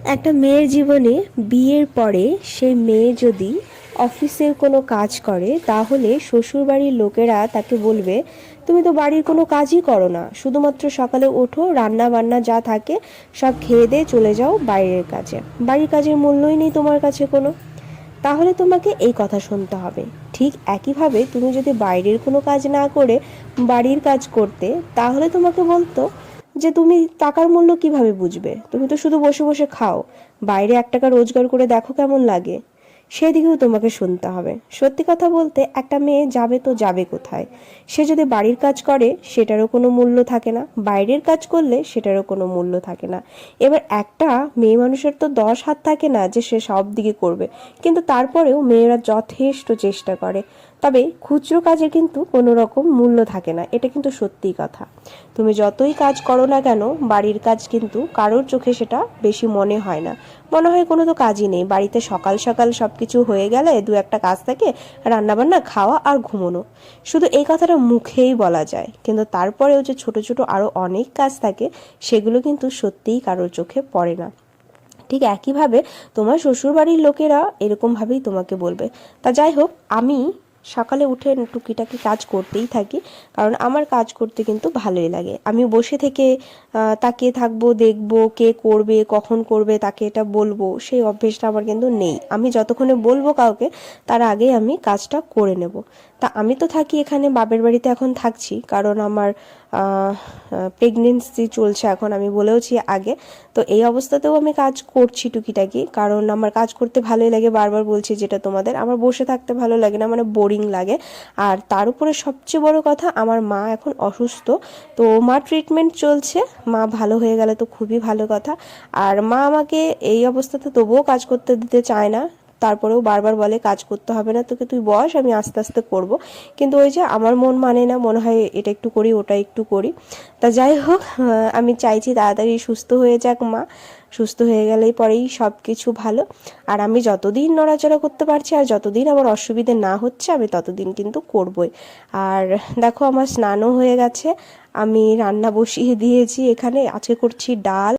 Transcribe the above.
একটা মেয়ের জীবনে বিয়ের পরে সেই মেয়ে যদি অফিসের কোনো কাজ করে তাহলে শ্বশুরবাড়ির লোকেরা তাকে বলবে, তুমি তো বাড়ির কোনো কাজই করো না, শুধুমাত্র সকালে ওঠো, রান্না বান্না যা থাকে সব খেয়ে দিয়ে চলে যাও বাইরের কাজে, বাড়ির কাজের মূল্যই নেই তোমার কাছে কোনো। তাহলে তোমাকে এই কথা শুনতে হবে। ঠিক একইভাবে তুমি যদি বাইরের কোনো কাজ না করে বাড়ির কাজ করতে, তাহলে তোমাকে বলতো যে তুমি টাকার মূল্য কিভাবে বুঝবে, তুমি তো শুধু বসে বসে খাও, বাইরে 1 টাকা রোজগার করে দেখো কেমন লাগে। সেদিকেও তোমাকে শুনতে হবে। সত্যি কথা বলতে একটা মেয়ে যাবে তো যাবে কোথায়? সে যদি বাড়ির কাজ করে সেটারও কোনো মূল্য থাকে না, বাইরের কাজ করলে সেটারও কোনো মূল্য থাকে না। এবার একটা মেয়ে মানুষের তো 10 হাত থাকে না যে সে সব দিকে করবে, কিন্তু তারপরেও মেয়েরা যথেষ্ট চেষ্টা করে। তবে খুচরো কাজের কিন্তু কোনো রকম মূল্য থাকে না, এটা কিন্তু সত্যিই কথা। তুমি যতই কাজ করো না কেন, বাড়ির কাজ কিন্তু কারোর চোখে সেটা বেশি মনে হয় না। মনে হয় কোনো তো কাজই নেই, বাড়িতে সকাল সকাল সব কিছু হয়ে গেলে 2-1টা কাজ থাকে, রান্নাবান্না, খাওয়া আর ঘুমোনো। শুধু এই কথাটা মুখেই বলা যায়, কিন্তু তারপরেও যে ছোট ছোট আরও অনেক কাজ থাকে সেগুলো কিন্তু সত্যিই কারোর চোখে পড়ে না। ঠিক একইভাবে তোমার শ্বশুরবাড়ির লোকেরা এরকমভাবেই তোমাকে বলবে। তা যাই হোক, আমি সকালে উঠে টুকিটাকি কাজ করতেই থাকি, কারণ আমার কাজ করতে কিন্তু ভালোই লাগে। আমি বসে থেকে তাকিয়ে থাকবো, দেখবো কে করবে, কখন করবে, তাকে এটা বলবো, সেই অভ্যেসটা আমার কিন্তু নেই। আমি যতক্ষণে বলবো কাউকে, তার আগেই আমি কাজটা করে নেব। তা আমি তো থাকি এখানে বাপের বাড়িতে, এখন থাকছি কারণ আমার প্রেগনেন্সি চলছে এখন, আমি বলেওছি আগে। তো এই অবস্থাতেও আমি কাজ করছি টুকিটাকি, কারণ আমার কাজ করতে ভালোই লাগে, বারবার বলছি যেটা তোমাদের, আমার বসে থাকতে ভালো লাগে না, মানে বোরিং লাগে। আর তার উপরে সবচেয়ে বড় কথা, আমার মা এখন অসুস্থ, তো মা ট্রিটমেন্ট চলছে। মা ভালো হয়ে গেলে তো খুবই ভালো কথা। আর মা আমাকে এই অবস্থাতে তবুও কাজ করতে দিতে চায় না, তারপরেও বারবার বলে কাজ করতে হবে না তোকে, তুই বস, আমি আস্তে আস্তে করব। কিন্তু ওই যে আমার মন মানে না, মনে হয় এটা একটু করি ওটা একটু করি। তা যাই হোক, আমি চাইছি তাড়াতাড়ি সুস্থ হয়ে যাক মা। সুস্থ হয়ে গেলেই পরেই সব কিছু ভালো। আর আমি যতদিন নড়াচড়া করতে পারছি আর যতদিন আমার অসুবিধে না হচ্ছে, আমি ততদিন কিন্তু করবই। আর দেখো, আমার স্নানও হয়ে গেছে, আমি রান্না বসিয়ে দিয়েছি এখানে। আজকে করছি ডাল।